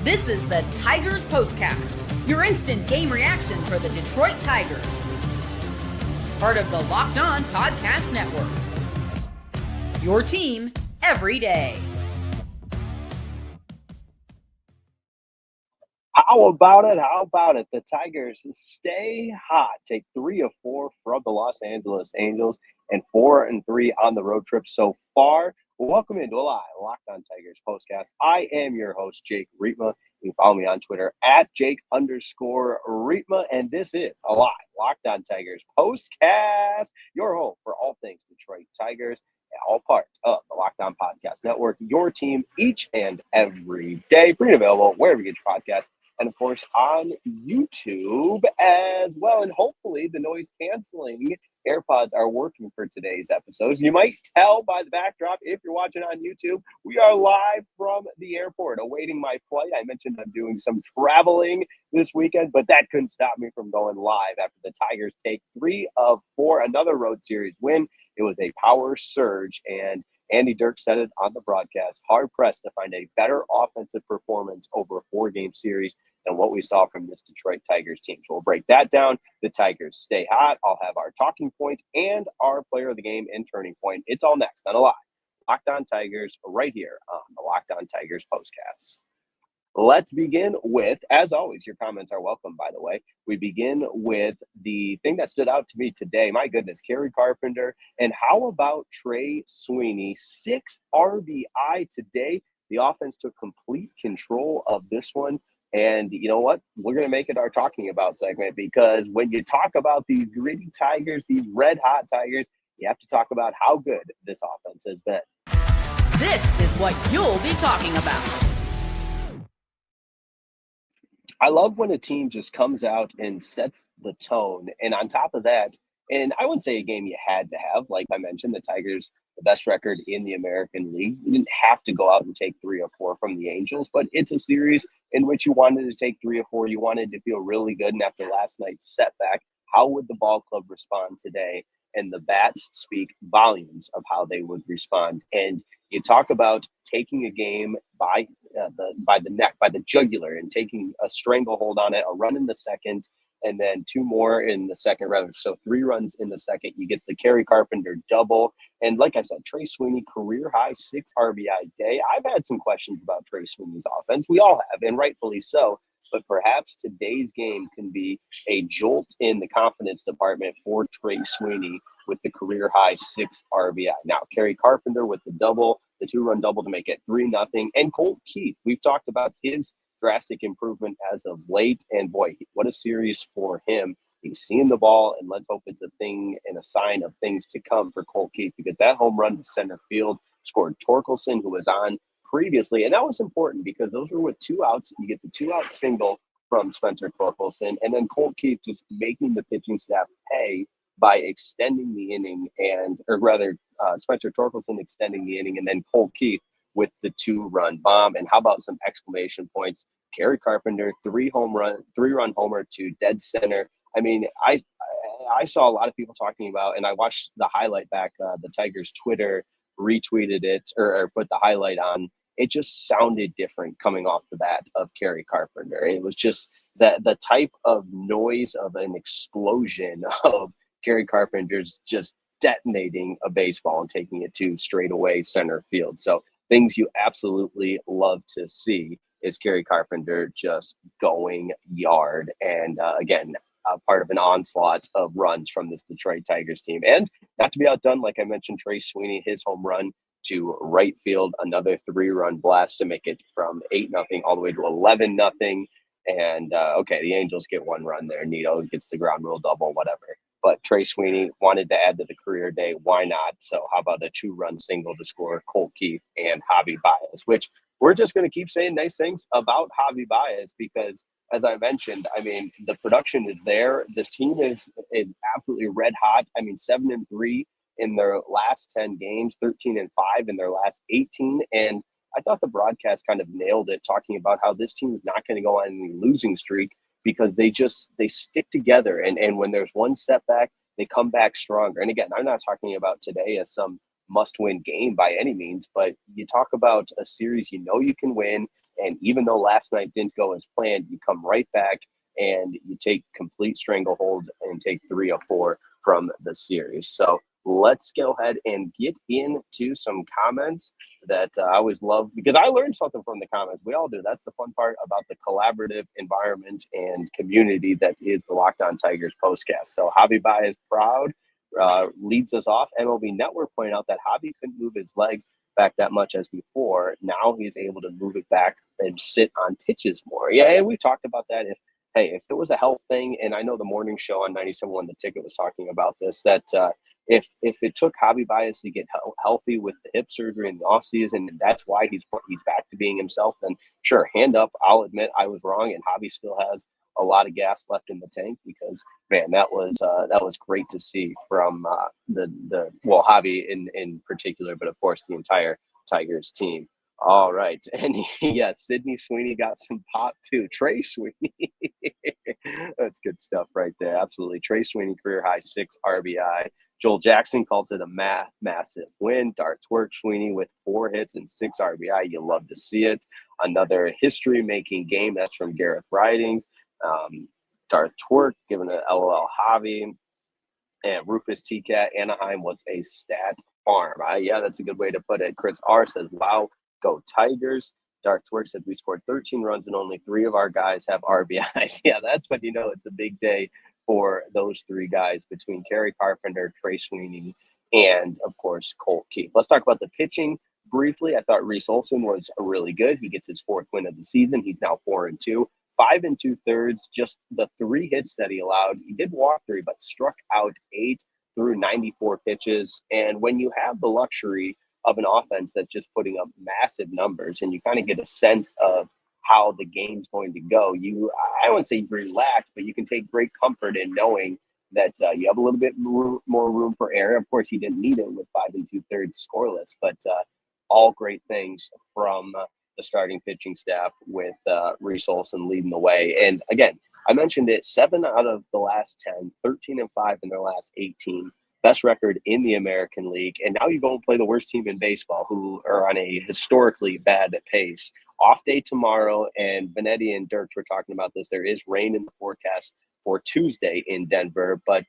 This is the Tigers Postcast, your instant game reaction for the Detroit Tigers. Part of the Locked On Podcast Network. Your team every day. How about it? How about it? The Tigers stay hot, take 3 of 4 from the Los Angeles Angels and 4 and 3 on the road trip so far. Welcome into a live Locked On Tigers Postcast. I am your host, Jake Rietma. You can follow me on Twitter at Jake_Rietma. And this is a live Locked On Tigers Postcast, your home for all things Detroit Tigers, and all parts of the Locked On Podcast Network, your team each and every day. Free and available wherever you get your podcasts. And, of course, on YouTube as well. And hopefully the noise-canceling AirPods are working for today's episodes. You might tell by the backdrop, if you're watching on YouTube, we are live from the airport awaiting my flight. I mentioned I'm doing some traveling this weekend, but that couldn't stop me from going live after the Tigers take 3 of 4, another road series win. It was a power surge, and Andy Dirk said it on the broadcast, hard-pressed to find a better offensive performance over a 4-game series than what we saw from this Detroit Tigers team. So we'll break that down. The Tigers stay hot. I'll have our talking points and our player of the game and turning point. It's all next on a live Locked On Tigers right here on the Locked On Tigers Postcast. Let's begin with, as always, your comments are welcome, by the way. We begin with the thing that stood out to me today. My goodness, Kerry Carpenter. And how about Trey Sweeney? 6 RBI today. The offense took complete control of this one. And you know what? We're going to make it our talking about segment, because when you talk about these gritty Tigers, these red-hot Tigers, you have to talk about how good this offense has been. This is what you'll be talking about. I love when a team just comes out and sets the tone. And on top of that, and I wouldn't say a game you had to have, like I mentioned, the Tigers, the best record in the American League. You didn't have to go out and take 3 or 4 from the Angels, but it's a series in which you wanted to take 3 or 4. You wanted to feel really good. And after last night's setback, how would the ball club respond today? And the bats speak volumes of how they would respond. And you talk about taking a game by the neck, by the jugular, and taking a stranglehold on it, a run in the second, and then 2 more in the second round. So 3 runs in the second. You get the Kerry Carpenter double. And like I said, Trey Sweeney, career high 6 RBI day. I've had some questions about Trey Sweeney's offense. We all have, and rightfully so. But perhaps today's game can be a jolt in the confidence department for Trey Sweeney with the career high 6 RBI. Now, Kerry Carpenter with the double, the 2-run double to make it 3-0. And Colt, we've talked about his drastic improvement as of late. And boy, what a series for him. He's seeing the ball, and let's hope it's a thing and a sign of things to come for Colt, because that home run to center field scored Torkelson, who was on previously. And that was important because those were with 2 outs. You get the 2-out single from Spencer Torkelson, and then Colt just making the pitching staff pay by extending the inning, Spencer Torkelson extending the inning, and then Colt with the 2-run bomb. And how about some exclamation points? Kerry Carpenter, 3-run homer to dead center. I mean, I saw a lot of people talking about, and I watched the highlight back. The Tigers Twitter retweeted it or put the highlight on. It just sounded different coming off the bat of Kerry Carpenter. It was just the type of noise of an explosion of Kerry Carpenter's just detonating a baseball and taking it to straightaway center field. So things you absolutely love to see is Kerry Carpenter just going yard. And again, part of an onslaught of runs from this Detroit Tigers team. And not to be outdone, like I mentioned, Trey Sweeney, his home run to right field, another 3-run blast to make it from 8-0 all the way to 11-0. And the Angels get 1 run there. Nito gets the ground rule double, whatever. But Trey Sweeney wanted to add to the career day. Why not? So how about a 2-run single to score Colt and Javi Baez, which we're just going to keep saying nice things about Javi Baez, because as I mentioned, I mean, the production is there. This team is absolutely red hot. I mean, 7-3 in their last 10 games, 13-5 in their last 18. And I thought the broadcast kind of nailed it, talking about how this team is not going to go on any losing streak, because they stick together. And when there's one setback, they come back stronger. And again, I'm not talking about today as some must-win game by any means, but you talk about a series you know you can win, and even though last night didn't go as planned, you come right back and you take complete stranglehold and take 3 of 4 from the series. So let's go ahead and get into some comments that I always love, because I learned something from the comments. We all do. That's the fun part about the collaborative environment and community that is the Locked On Tigers postcast. So Javi Baez proud leads us off. MLB Network pointed out that Javi couldn't move his leg back that much as before. Now he's able to move it back and sit on pitches more. Yeah, and we talked about that. If it was a health thing, and I know the morning show on 97.1 The Ticket was talking about this, that if it took Javi Baez to get healthy with the hip surgery in the offseason, and that's why he's back to being himself, then sure, hand up. I'll admit I was wrong, and Javi still has a lot of gas left in the tank, because man, that was great to see from Javi in particular, but of course the entire Tigers team. All right. And yes, Sydney Sweeney got some pop too. Trey Sweeney. That's good stuff right there. Absolutely. Trey Sweeney, career high 6 RBI. Joel Jackson calls it a massive win. Darts work. Sweeney with 4 hits and 6 RBI. You love to see it. Another history-making game. That's from Gareth Ridings. Darts work, given an LOL Javi. And Rufus T-Cat, Anaheim was a stat farm. Yeah, that's a good way to put it. Chris R says, wow. Go Tigers. Darts Work said we scored 13 runs and only 3 of our guys have RBIs. Yeah, that's when you know it's a big day for those 3 guys between Kerry Carpenter, Trey Sweeney, and, of course, Colt. Let's talk about the pitching briefly. I thought Reese Olson was really good. He gets his 4th win of the season. He's now 4-2. 5 2/3, just the 3 hits that he allowed. He did walk 3, but struck out 8 through 94 pitches. And when you have the luxury of an offense that's just putting up massive numbers, and you kind of get a sense of how the game's going to go, I wouldn't say relax, but you can take great comfort in knowing that you have a little bit more room for error. Of course, he didn't need it with 5 2/3 scoreless, but all great things from the starting pitching staff with Reese Olson leading the way. And again, I mentioned it, 7 out of the last 10, 13-5 in their last 18. Best record in the American League. And now you go and play the worst team in baseball, who are on a historically bad pace. Off day tomorrow, and Benetti and Dirks were talking about this. There is rain in the forecast for Tuesday in Denver, but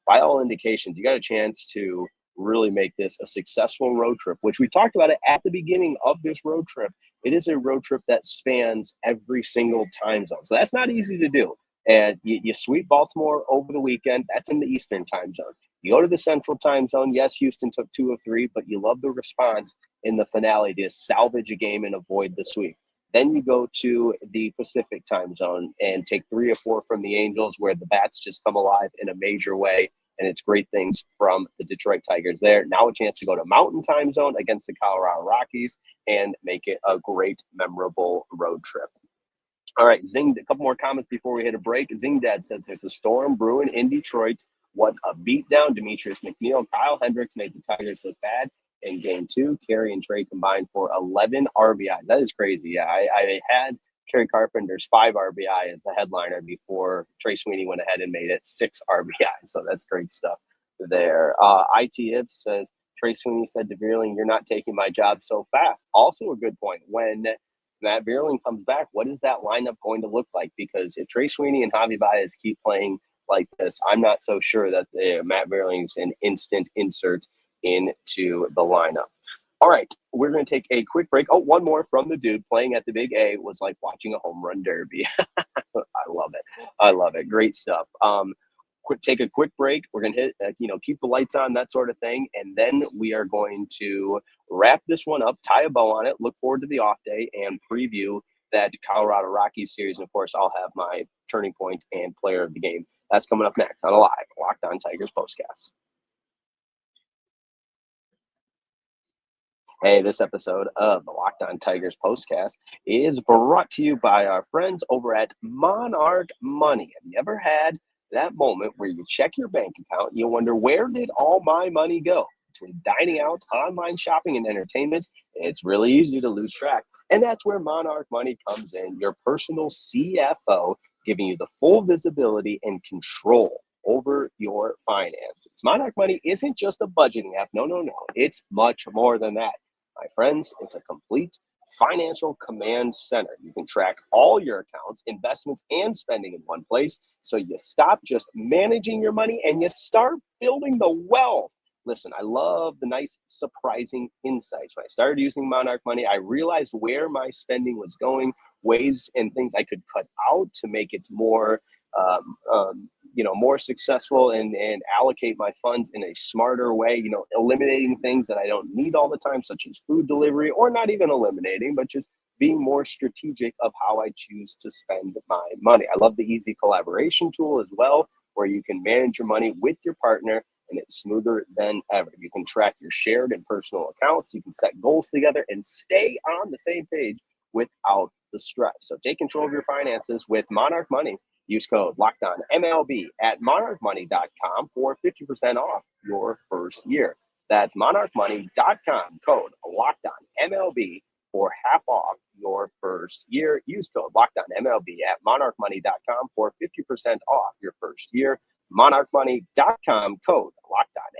by all indications, you got a chance to really make this a successful road trip, which we talked about it at the beginning of this road trip. It is a road trip that spans every single time zone. So that's not easy to do. And you sweep Baltimore over the weekend. That's in the Eastern time zone. You go to the Central time zone. Yes, Houston took 2 of 3, but you love the response in the finale to salvage a game and avoid the sweep. Then you go to the Pacific time zone and take 3 of 4 from the Angels, where the bats just come alive in a major way. And it's great things from the Detroit Tigers there. Now a chance to go to Mountain time zone against the Colorado Rockies and make it a great, memorable road trip. All right, Zing, a couple more comments before we hit a break. Zing Dad says there's a storm brewing in Detroit. What a beatdown. Demetrius McNeil and Kyle Hendricks made the Tigers look bad in game 2. Kerry and Trey combined for 11 RBI. That is crazy. Yeah, I had Kerry Carpenter's 5 RBI as the headliner before Trey Sweeney went ahead and made it 6 RBI. So that's great stuff there. ITF says, Trey Sweeney said to Vierling, you're not taking my job so fast. Also a good point. When Matt Vierling comes back, what is that lineup going to look like? Because if Trey Sweeney and Javi Baez keep playing like this, I'm not so sure that Matt Vierling's an instant insert into the lineup. All right, we're going to take a quick break. Oh, one more from the dude. Playing at the Big A was like watching a home run derby. I love it. I love it. Great stuff. Take a quick break. We're going to hit, keep the lights on, that sort of thing. And then we are going to wrap this one up, tie a bow on it, look forward to the off day, and preview that Colorado Rockies series. And, of course, I'll have my turning point and player of the game. That's coming up next on a live Locked On Tigers postcast. Hey, this episode of the Locked On Tigers postcast is brought to you by our friends over at Monarch Money. Have you ever had that moment where you check your bank account and you wonder, where did all my money go? Between dining out, online shopping, and entertainment, it's really easy to lose track. And that's where Monarch Money comes in, your personal CFO, giving you the full visibility and control over your finances. Monarch Money isn't just a budgeting app. No. It's much more than that. My friends, it's a complete financial command center. You can track all your accounts, investments, and spending in one place. So you stop just managing your money and you start building the wealth. Listen, I love the nice, surprising insights. When I started using Monarch Money, I realized where my spending was going, ways and things I could cut out to make it more more successful and allocate my funds in a smarter way, eliminating things that I don't need all the time, such as food delivery, or not even eliminating, but just being more strategic of how I choose to spend my money. I love the easy collaboration tool as well, where you can manage your money with your partner and it's smoother than ever. You can track your shared and personal accounts. You can set goals together and stay on the same page without the stress. So take control of your finances with Monarch Money. Use code LOCKEDONMLB at monarchmoney.com for 50% off your first year. That's monarchmoney.com, code LOCKEDONMLB for half off your first year. Use code LOCKEDONMLB at monarchmoney.com for 50% off your first year. monarchmoney.com, code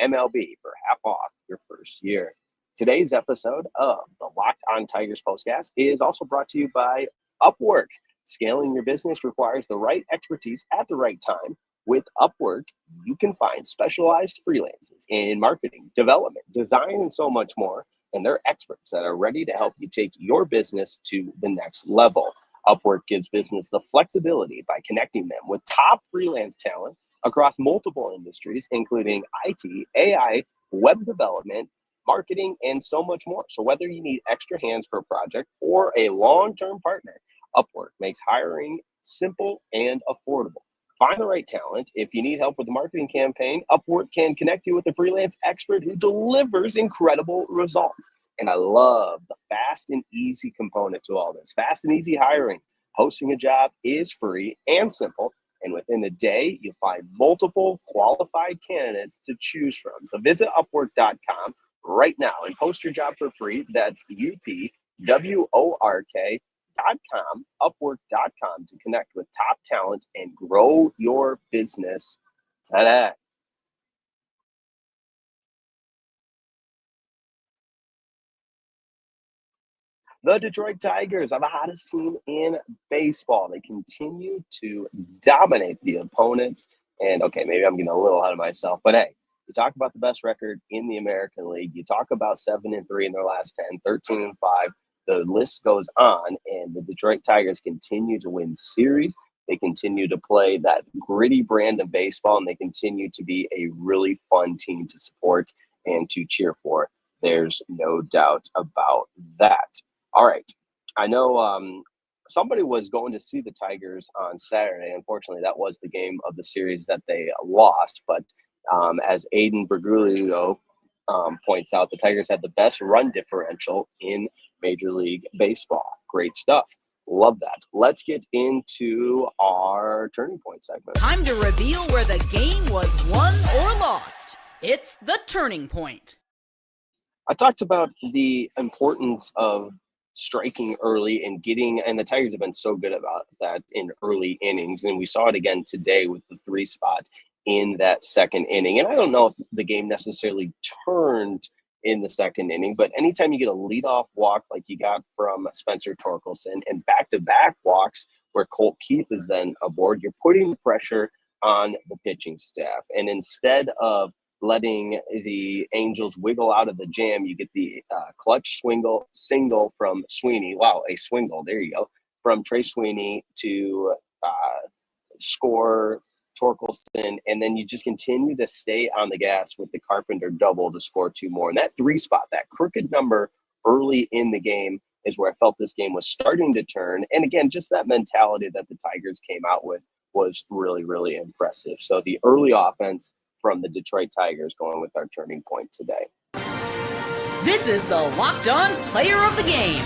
LOCKEDONMLB for half off your first year. Today's episode of the Locked On Tigers Postcast is also brought to you by Upwork. Scaling your business requires the right expertise at the right time. With Upwork, you can find specialized freelancers in marketing, development, design, and so much more. And they're experts that are ready to help you take your business to the next level. Upwork gives business the flexibility by connecting them with top freelance talent across multiple industries, including IT, AI, web development, marketing, and so much more. So whether you need extra hands for a project or a long-term partner, Upwork makes hiring simple and affordable. Find the right talent. If you need help with the marketing campaign, Upwork can connect you with a freelance expert who delivers incredible results. And I love the fast and easy component to all this. Fast and easy hiring. Posting a job is free and simple. And within a day, you'll find multiple qualified candidates to choose from. So visit Upwork.com right now and post your job for free. That's UPWORK.com, Upwork.com to connect with top talent and grow your business today. The Detroit Tigers are the hottest team in baseball. They continue to dominate the opponents. And okay, maybe I'm getting a little ahead of myself, but hey, you talk about the best record in the American League. You talk about 7-3 in their last 10, 13-5. The list goes on, and the Detroit Tigers continue to win series. They continue to play that gritty brand of baseball, and they continue to be a really fun team to support and to cheer for. There's no doubt about that. All right. I know somebody was going to see the Tigers on Saturday. Unfortunately, that was the game of the series that they lost. But as Aiden Bergoglio points out, the Tigers had the best run differential in Major League Baseball. Great stuff. Love that. Let's get into our turning point segment. Time to reveal where the game was won or lost. It's the turning point. I talked about the importance of striking early and the Tigers have been so good about that in early innings. And we saw it again today with the 3 spot in that second inning. And I don't know if the game necessarily turned in the second inning, but anytime you get a leadoff walk like you got from Spencer Torkelson and back-to-back walks where Colt Keith is then aboard, you're putting pressure on the pitching staff. And instead of letting the Angels wiggle out of the jam, you get the clutch single from Sweeney. Wow, a swingle. There you go. From Trey Sweeney to score Torkelson, and then you just continue to stay on the gas with the Carpenter double to score 2 more. And that 3 spot, that crooked number early in the game, is where I felt this game was starting to turn. And again, just that mentality that the Tigers came out with was really, really impressive. So the early offense from the Detroit Tigers going with our turning point today. This is the Locked On Player of the Game.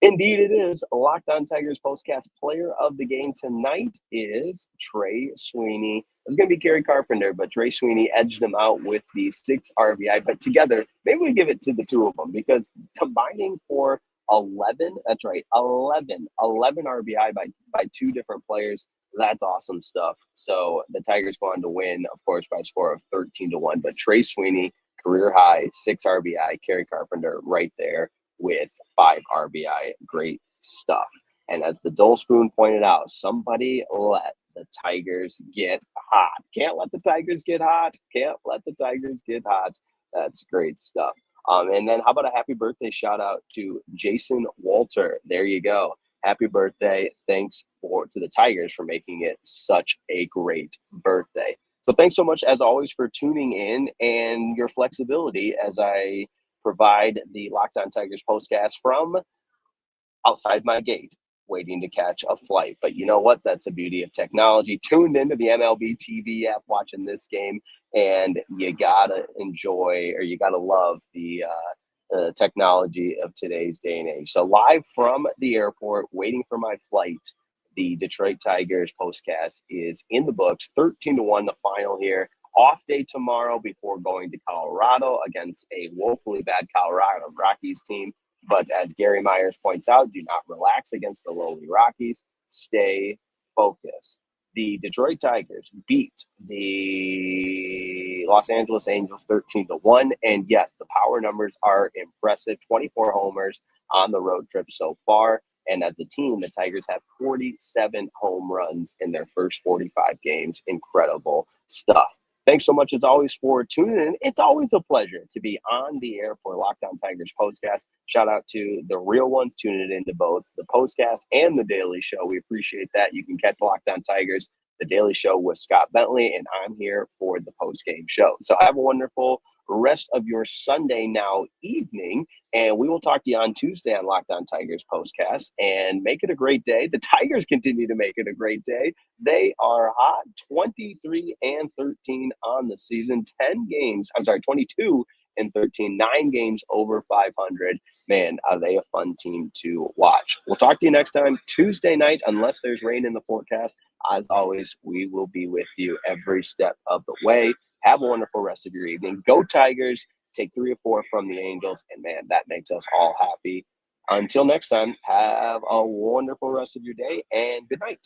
Indeed, it is. Locked On Tigers Postcast player of the game tonight is Trey Sweeney. It was going to be Kerry Carpenter, but Trey Sweeney edged him out with the 6 RBI. But together, maybe we give it to the 2 of them, because combining for 11, that's right, 11 RBI by 2 different players. That's awesome stuff. So the Tigers go on to win, of course, by a score of 13-1. But Trey Sweeney, career high, 6 RBI. Kerry Carpenter right there with 5 RBI. Great stuff. And as the Dole Spoon pointed out, somebody let the Tigers get hot. Can't let the Tigers get hot. Can't let the Tigers get hot. That's great stuff. And then how about a happy birthday shout out to Jason Walter? There you go. Happy birthday. Thanks to the Tigers for making it such a great birthday. So thanks so much, as always, for tuning in and your flexibility as I provide the Locked On Tigers postcast from outside my gate, waiting to catch a flight. But you know what? That's the beauty of technology. Tuned into the MLB TV app, watching this game, and you gotta enjoy, or you gotta love the technology of today's day and age. So live from the airport, waiting for my flight, the Detroit Tigers postcast is in the books. 13-1, the final here. Off day tomorrow before going to Colorado against a woefully bad Colorado Rockies team. But as Gary Myers points out, do not relax against the lowly Rockies. Stay focused. The Detroit Tigers beat the Los Angeles Angels 13-1. And yes, the power numbers are impressive. 24 homers on the road trip so far. And as a team, the Tigers have 47 home runs in their first 45 games. Incredible stuff. Thanks so much, as always, for tuning in. It's always a pleasure to be on the air for Locked On Tigers postcast. Shout out to the real ones tuning into both the postcast and the Daily Show. We appreciate that. You can catch Locked On Tigers, the Daily Show with Scott Bentley, and I'm here for the postgame show. So have a wonderful rest of your Sunday now evening, and we will talk to you on Tuesday on Locked On Tigers postcast, and make it a great day. The Tigers continue to make it a great day. They are hot, 23-13 on the season, 22-13, 9 games over 500. Man, are they a fun team to watch. We'll talk to you next time, Tuesday night, unless there's rain in the forecast. As always, we will be with you every step of the way. Have a wonderful rest of your evening. Go Tigers. Take 3 or 4 from the Angels. And, man, that makes us all happy. Until next time, have a wonderful rest of your day and good night.